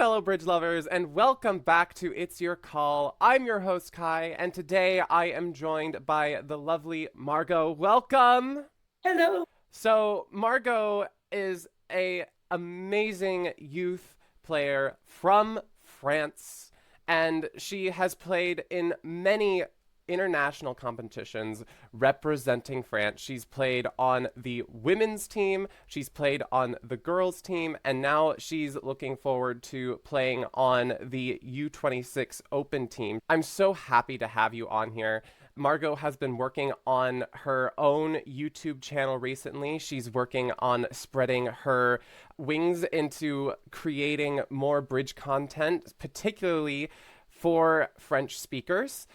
fellow bridge lovers, and welcome back to It's Your Call. I'm your host, Kai, and today I am joined by the lovely Margaux. Welcome! Hello. So, Margaux is a amazing youth player from France, and she has played in many international competitions representing France. She's played on the women's team, she's played on the girls' team, and now she's looking forward to playing on the U26 Open team. I'm so happy to have you on here. Margaux has been working on her own YouTube channel recently. She's working on spreading her wings into creating more bridge content, particularly for French speakers.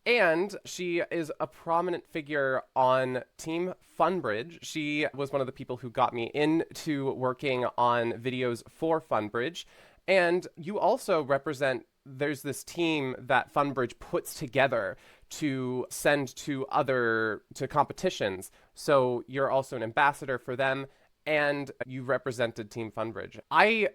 And she is a prominent figure on Team Funbridge. She was one of the people who got me into working on videos for Funbridge. And you also represent, there's this team that Funbridge puts together to send to competitions. So you're also an ambassador for them, and you represented Team Funbridge. I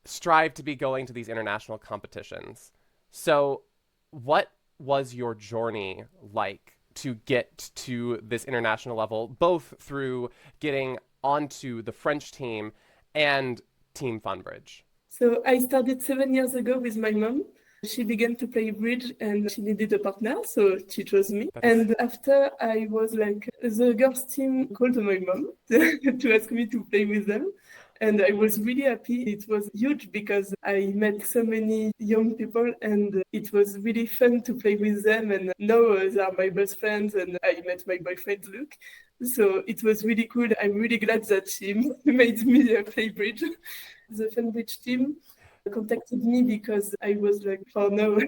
strive to be going to these international competitions. So what was your journey like to get to this international level, both through getting onto the French team and Team Funbridge? So I started 7 years ago with my mom. She began to play bridge and she needed a partner, so she chose me. And after I was like, the girls' team called my mom to ask me to play with them. And I was really happy. It was huge because I met so many young people and it was really fun to play with them. And now they are my best friends and I met my boyfriend, Luke. So it was really cool. I'm really glad that she made me play bridge. The Funbridge team contacted me because I was like, for now,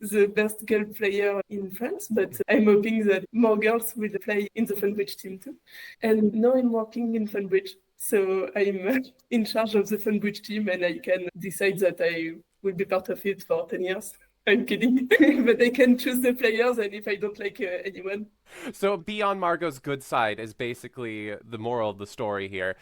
the best girl player in France, but I'm hoping that more girls will play in the Funbridge team too. And now I'm working in Funbridge. So I'm in charge of the Funbridge team and I can decide that I will be part of it for 10 years. I'm kidding. But I can choose the players and if I don't like anyone. So be on Margaux's good side is basically the moral of the story here.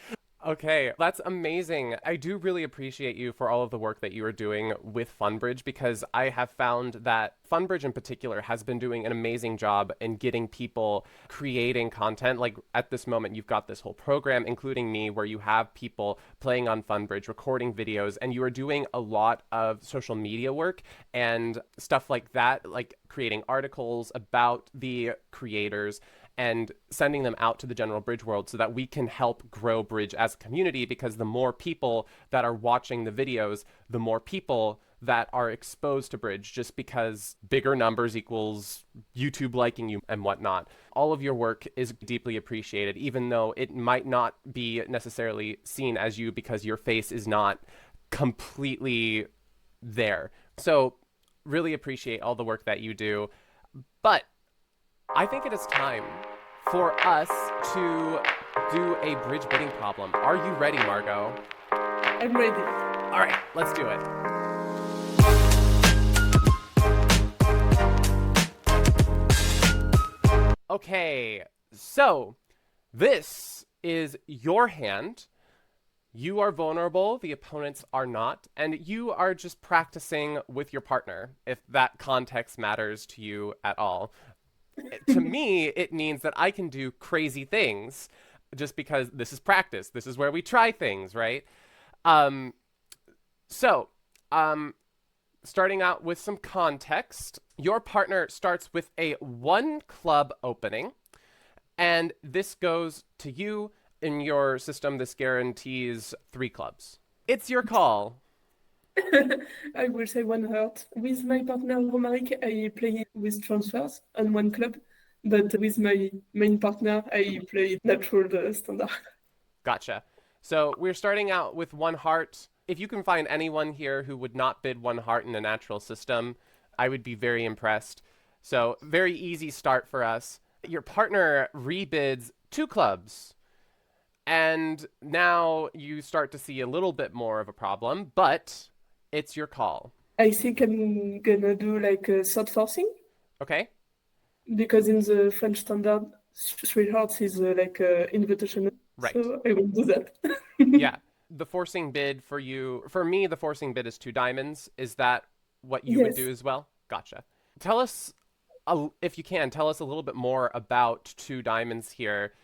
Okay, that's amazing. I do really appreciate you for all of the work that you are doing with Funbridge, because I have found that Funbridge in particular has been doing an amazing job in getting people creating content. Like at this moment, you've got this whole program, including me, where you have people playing on Funbridge, recording videos, and you are doing a lot of social media work and stuff like that, like creating articles about the creators and sending them out to the general bridge world so that we can help grow bridge as a community, because the more people that are watching the videos, the more people that are exposed to bridge, just because bigger numbers equals YouTube liking you and whatnot. All of your work is deeply appreciated, even though it might not be necessarily seen as you because your face is not completely there. So really appreciate all the work that you do. But I think it is time for us to do a bridge bidding problem. Are you ready, Margaux? I'm ready. All right, let's do it. Okay, so this is your hand. You are vulnerable, the opponents are not, and you are just practicing with your partner, if that context matters to you at all. To me, it means that I can do crazy things just because this is practice. This is where we try things, right? So, starting out with some context, your partner starts with a one club opening, and this goes to you. In your system, this guarantees 3 clubs. It's your call. I will say one heart. With my partner Romaric, I play with transfers on one club, but with my main partner, I play natural standard. Gotcha. So we're starting out with one heart. If you can find anyone here who would not bid one heart in a natural system, I would be very impressed. So very easy start for us. Your partner rebids 2 clubs. And now you start to see a little bit more of a problem, but it's your call. I think I'm gonna do like a third forcing. Okay. Because in the French standard, 3 hearts is like invitation. Right. So I will do that. Yeah. The forcing bid for you, for me, the forcing bid is two diamonds. Is that what you would Yes. do as well? Gotcha. Tell us, if you can, tell us a little bit more about two diamonds here,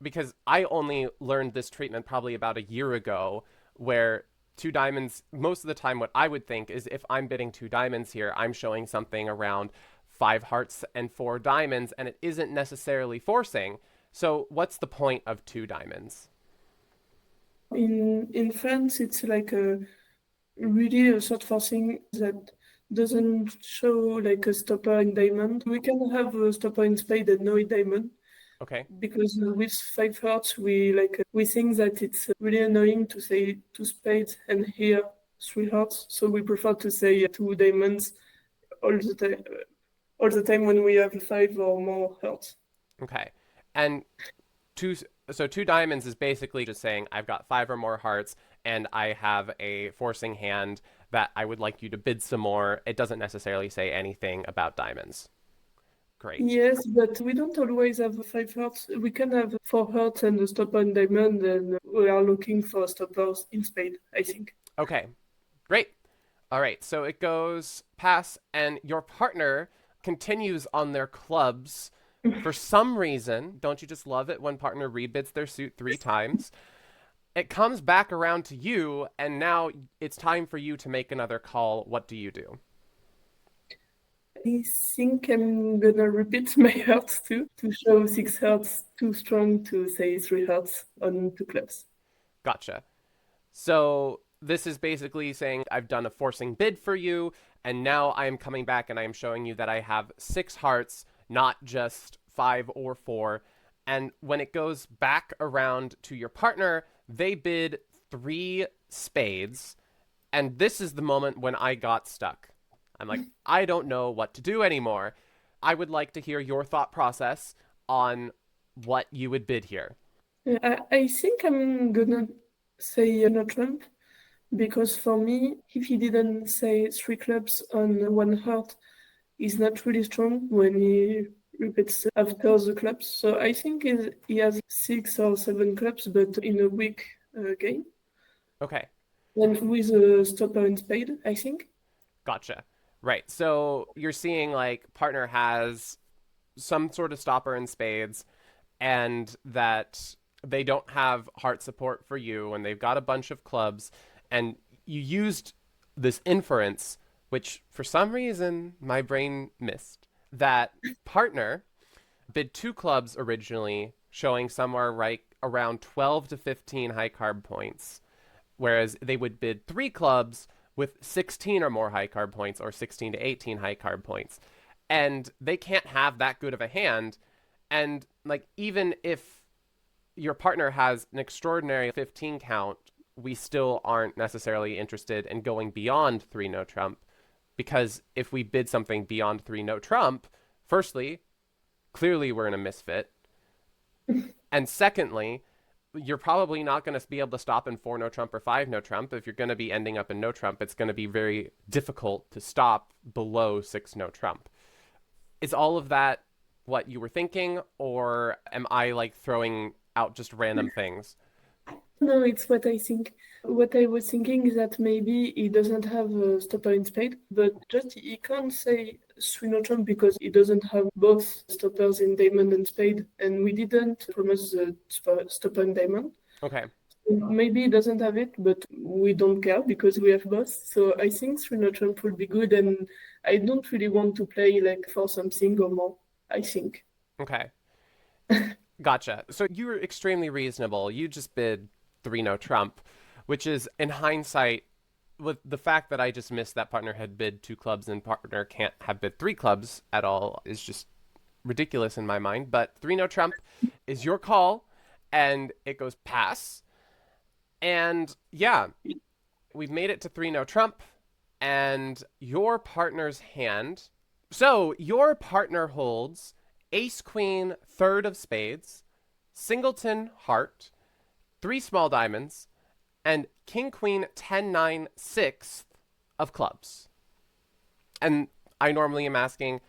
because I only learned this treatment probably about a year ago, where two diamonds, most of the time, what I would think is if I'm bidding two diamonds here, I'm showing something around five hearts and four diamonds, and it isn't necessarily forcing. So, what's the point of two diamonds? In France, it's like a really a short forcing that doesn't show like a stopper in diamond. We can have a stopper in spade and no in diamond Okay. because with five hearts we think that it's really annoying to say two spades and here three hearts. So we prefer to say two diamonds all the time. All the time when we have five or more hearts. Okay. And two so two diamonds is basically just saying I've got five or more hearts and I have a forcing hand that I would like you to bid some more. It doesn't necessarily say anything about diamonds. Great. Yes, but we don't always have five hearts. We can have four hearts and a stopper in diamond, and we are looking for stoppers in spade, I think. Okay. Great. All right. So it goes pass and your partner continues on their clubs. For some reason, don't you just love it when partner rebids their suit three times? It comes back around to you, and now it's time for you to make another call. What do you do? I think I'm gonna repeat my hearts too to show six hearts too strong to say three hearts on two clubs. Gotcha. So this is basically saying I've done a forcing bid for you, and now I am coming back and I am showing you that I have six hearts, not just five or four. And when it goes back around to your partner, they bid three spades. And this is the moment when I got stuck. I'm like, I don't know what to do anymore. I would like to hear your thought process on what you would bid here. I think I'm gonna say no Trump because for me, if he didn't say three clubs on one heart, he's not really strong when he repeats after the clubs. So I think he has six or seven clubs, but in a weak game. Okay. And with a stopper and spade, I think. Gotcha. Right. So you're seeing like partner has some sort of stopper in spades and that they don't have heart support for you and they've got a bunch of clubs and you used this inference which for some reason my brain missed that partner bid two clubs originally showing somewhere right around 12 to 15 high carb points whereas they would bid three clubs with 16 or more high carb points or 16 to 18 high carb points. And they can't have that good of a hand. And like, even if your partner has an extraordinary 15 count, we still aren't necessarily interested in going beyond three no trump. Because if we bid something beyond three no trump, firstly, clearly we're in a misfit. And secondly, you're probably not going to be able to stop in four no trump or five no trump. If you're going to be ending up in no trump, it's going to be very difficult to stop below six no trump. Is all of that what you were thinking, or am I like throwing out just random things? No, it's what I think. What I was thinking is that maybe he doesn't have a stopper in spade, but just he can't say Swinotron because he doesn't have both stoppers in diamond and spade, and we didn't promise the stopper in diamond. Okay. Maybe he doesn't have it, but we don't care because we have both. So I think Swinotron would be good, and I don't really want to play like for something or more, I think. Okay. Gotcha. So you were extremely reasonable. You just bid three no trump, which is in hindsight, with the fact that I just missed that partner had bid two clubs and partner can't have bid three clubs at all is just ridiculous in my mind. But three no trump is your call, and it goes pass. And yeah, we've made it to three no trump, and your partner's hand. So your partner holds ace queen third of spades, singleton heart, three small diamonds, and king queen 10 9 sixth of clubs. And I normally am asking,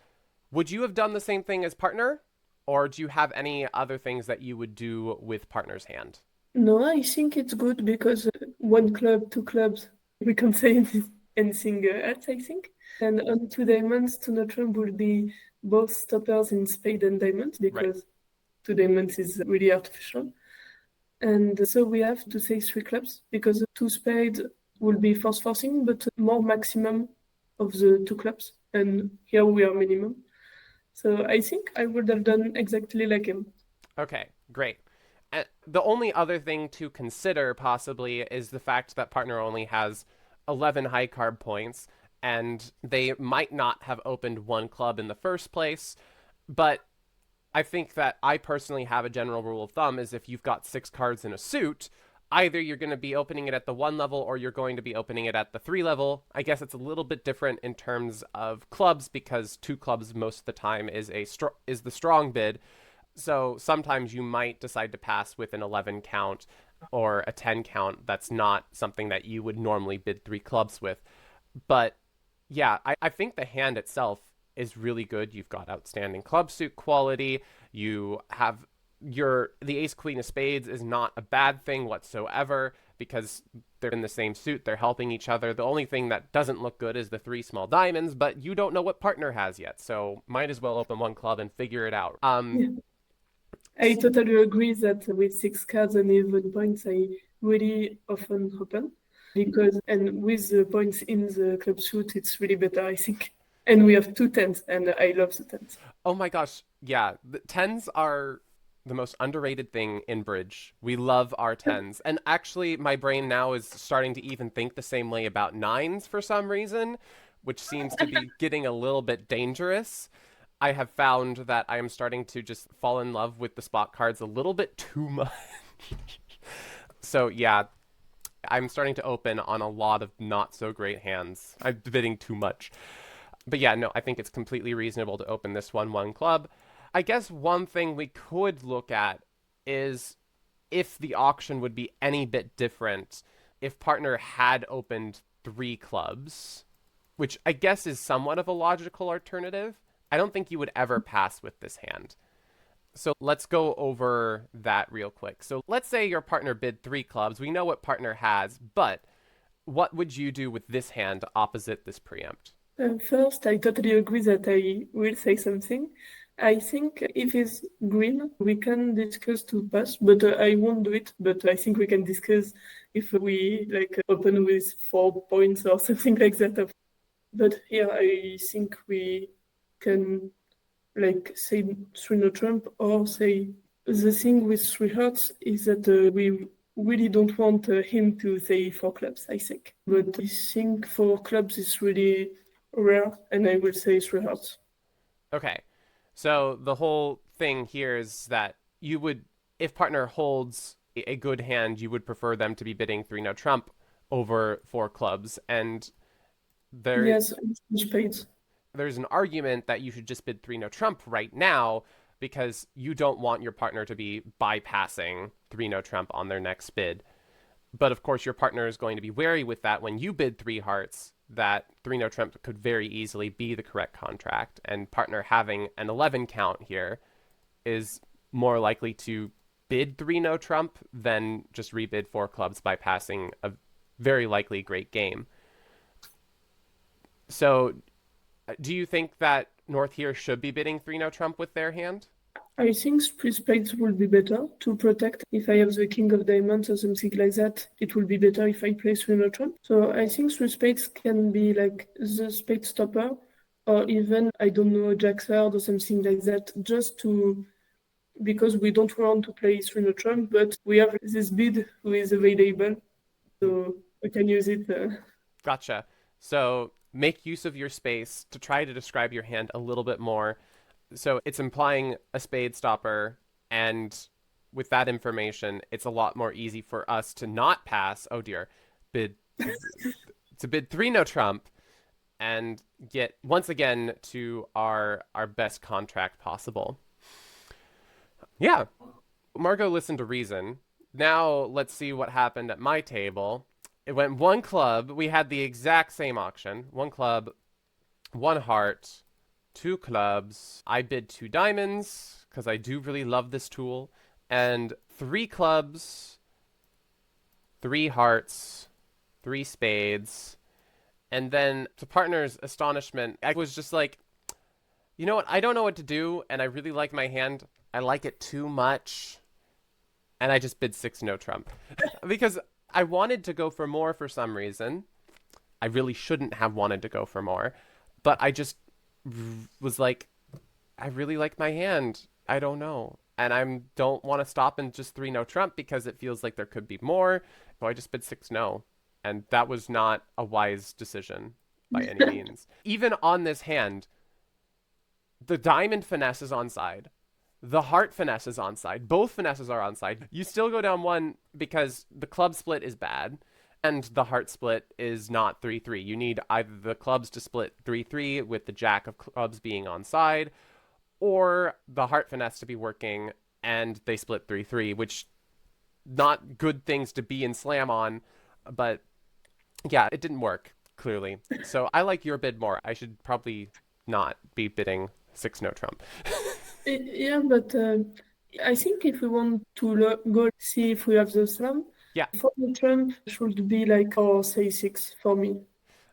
would you have done the same thing as partner? Or do you have any other things that you would do with partner's hand? No, I think it's good because one club, two clubs, we can't say anything else, I think. And on two diamonds, two neutral will be both stoppers in spade and diamond Right. because two diamonds is really artificial. And so we have to say three clubs because two spades will be forcing, but more maximum of the two clubs. And here we are minimum. So I think I would have done exactly like him. Okay, great. The only other thing to consider possibly is the fact that partner only has 11 high card points and they might not have opened one club in the first place. But I think that I personally have a general rule of thumb is if you've got 6 cards in a suit, either you're going to be opening it at the 1 level or you're going to be opening it at the 3 level. I guess it's a little bit different in terms of clubs because 2 clubs most of the time is the strong bid. So sometimes you might decide to pass with an 11 count or a 10 count. That's not something that you would normally bid 3 clubs with. But yeah, I think the hand itself is really good. You've got outstanding club suit quality. You have the ace queen of spades is not a bad thing whatsoever because they're in the same suit. They're helping each other. The only thing that doesn't look good is the 3 small diamonds, but you don't know what partner has yet. So might as well open one club and figure it out. Yeah. I totally agree that with 6 cards and even points, I really often open because, and with the points in the club suit, it's really better, I think. And we have two tens, and I love the tens. Oh my gosh. Yeah, the tens are the most underrated thing in bridge. We love our tens. And actually, my brain now is starting to even think the same way about nines for some reason, which seems to be getting a little bit dangerous. I have found that I am starting to just fall in love with the spot cards a little bit too much. So, yeah, I'm starting to open on a lot of not so great hands. I'm bidding too much. But yeah, no, I think it's completely reasonable to open this 1-1 club. I guess one thing we could look at is if the auction would be any bit different if partner had opened 3 clubs, which I guess is somewhat of a logical alternative. I don't think you would ever pass with this hand. So let's go over that real quick. So let's say your partner bid 3 clubs. We know what partner has, but what would you do with this hand opposite this preempt? First, I totally agree that I will say something. I think if it's green, we can discuss to pass, but I won't do it. But I think we can discuss if we like open with 4 points or something like that. But here, I think we can like say three no trump or say the thing with 3 hearts is that we really don't want him to say 4 clubs, I think. But I think 4 clubs is really rare, and I will say 3 hearts. Okay. So the whole thing here is that you would, if partner holds a good hand, you would prefer them to be bidding 3 no trump over 4 clubs. And there Yes, spades. there's an argument that you should just bid 3 no trump right now because you don't want your partner to be bypassing 3 no trump on their next bid. But of course, your partner is going to be wary with that when you bid 3 hearts. That 3 no trump could very easily be the correct contract, and partner having an 11 count here is more likely to bid 3 no trump than just rebid 4 clubs by passing a very likely great game. So do you think that North here should be bidding 3 no trump with their hand? I think three spades will be better to protect. If I have the king of diamonds or something like that, it will be better if I play three no trump. So I think three spades can be like the spade stopper, or even I don't know jack third or something like that, just to because we don't want to play three no trump, but we have this bid who is available, so we can use it. Gotcha. So make use of your space to try to describe your hand a little bit more. So it's implying a spade stopper, and with that information, it's a lot more easy for us to not pass. Oh dear, bid to bid 3 no trump and get once again to our best contract possible. Yeah, Margaux listened to reason. Now let's see what happened at my table. It went 1 club. We had the exact same auction. 1 club, 1 heart, 2 clubs. I bid 2 diamonds because I do really love this tool. And 3 clubs, three hearts, three spades, and then to partner's astonishment, I was just like, you know what? I don't know what to do, and I really like my hand. I like it too much, and I just bid six no trump because I wanted to go for more for some reason. I really shouldn't have wanted to go for more, but I just was like, I really like my hand. I don't know. And I don't want to stop in just three no trump because it feels like there could be more. So I just bid six no. And that was not a wise decision by any means. Even on this hand, the diamond finesse is onside. The heart finesse is onside. Both finesses are onside. You still go down one because the club split is bad and the heart split is not 3-3. You need either the clubs to split 3-3 with the jack of clubs being onside or the heart finesse to be working and they split 3-3, which not good things to be in slam on, but yeah, it didn't work clearly. So I like your bid more. I should probably not be bidding six no trump. Yeah, but I think if we want to go see if we have the slam, Yeah. for the trump should be like or say six for me.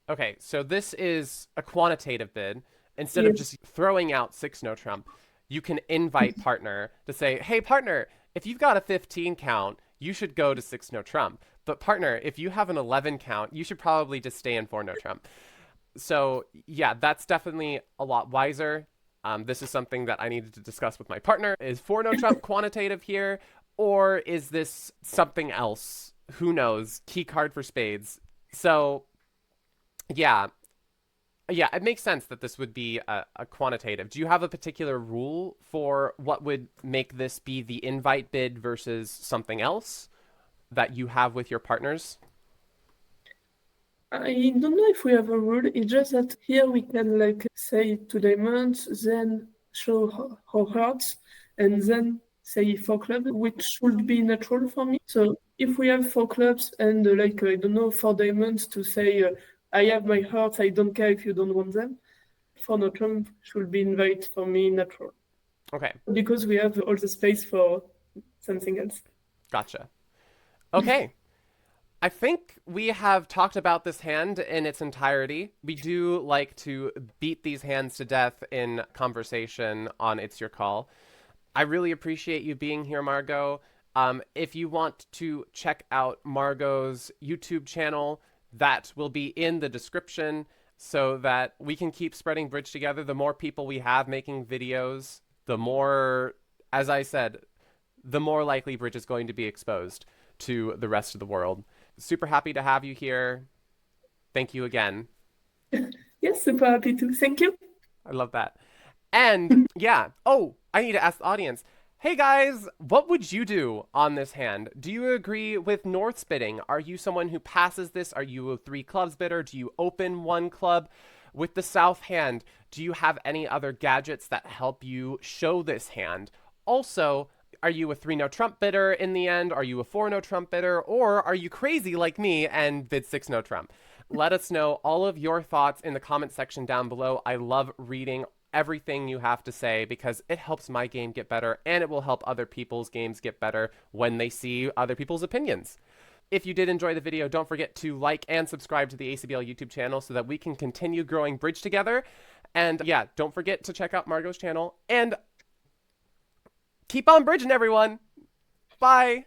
Okay, so this is a quantitative bid. Instead of Yes. just throwing out six no trump, you can invite partner to say, hey, partner, if you've got a 15 count, you should go to six no trump. But partner, if you have an 11 count, you should probably just stay in four no trump. So yeah, that's definitely a lot wiser. This is something that I needed to discuss with my partner. Is four no trump quantitative here, or is this something else? Who knows? Key card for spades. So yeah, yeah, it makes sense that this would be a quantitative. Do you have a particular rule for what would make this be the invite bid versus something else that you have with your partners? I don't know if we have a rule. It's just that here we can like say two diamonds, then show our hearts, and then say four clubs, which should be natural for me. So if we have four clubs and like I don't know four diamonds to say I have my hearts, I don't care if you don't want them. For no trump should be invite for me natural Okay, because we have all the space for something else. gotcha. Okay, I think we have talked about this hand in its entirety. We do like to beat these hands to death in conversation on It's Your Call. I really appreciate you being here, Margaux. If you want to check out Margaux's YouTube channel, that will be in the description so that we can keep spreading Bridge together. The more people we have making videos, the more, as I said, the more likely Bridge is going to be exposed to the rest of the world. Super happy to have you here. Thank you again. Yes, super happy to. Thank you. I love that. And yeah. Oh, I need to ask the audience. Hey guys, what would you do on this hand? Do you agree with North's bidding? Are you someone who passes this? Are you a three clubs bidder? Do you open one club? With the South hand, do you have any other gadgets that help you show this hand? Also, are you a three no trump bidder in the end? Are you a four no trump bidder? Or are you crazy like me and bid six no trump? Let us know all of your thoughts in the comment section down below. I love reading everything you have to say because it helps my game get better and it will help other people's games get better when they see other people's opinions. If you did enjoy the video, don't forget to like and subscribe to the ACBL YouTube channel so that we can continue growing Bridge together. And yeah, don't forget to check out Margaux's channel and keep on bridging, everyone. Bye.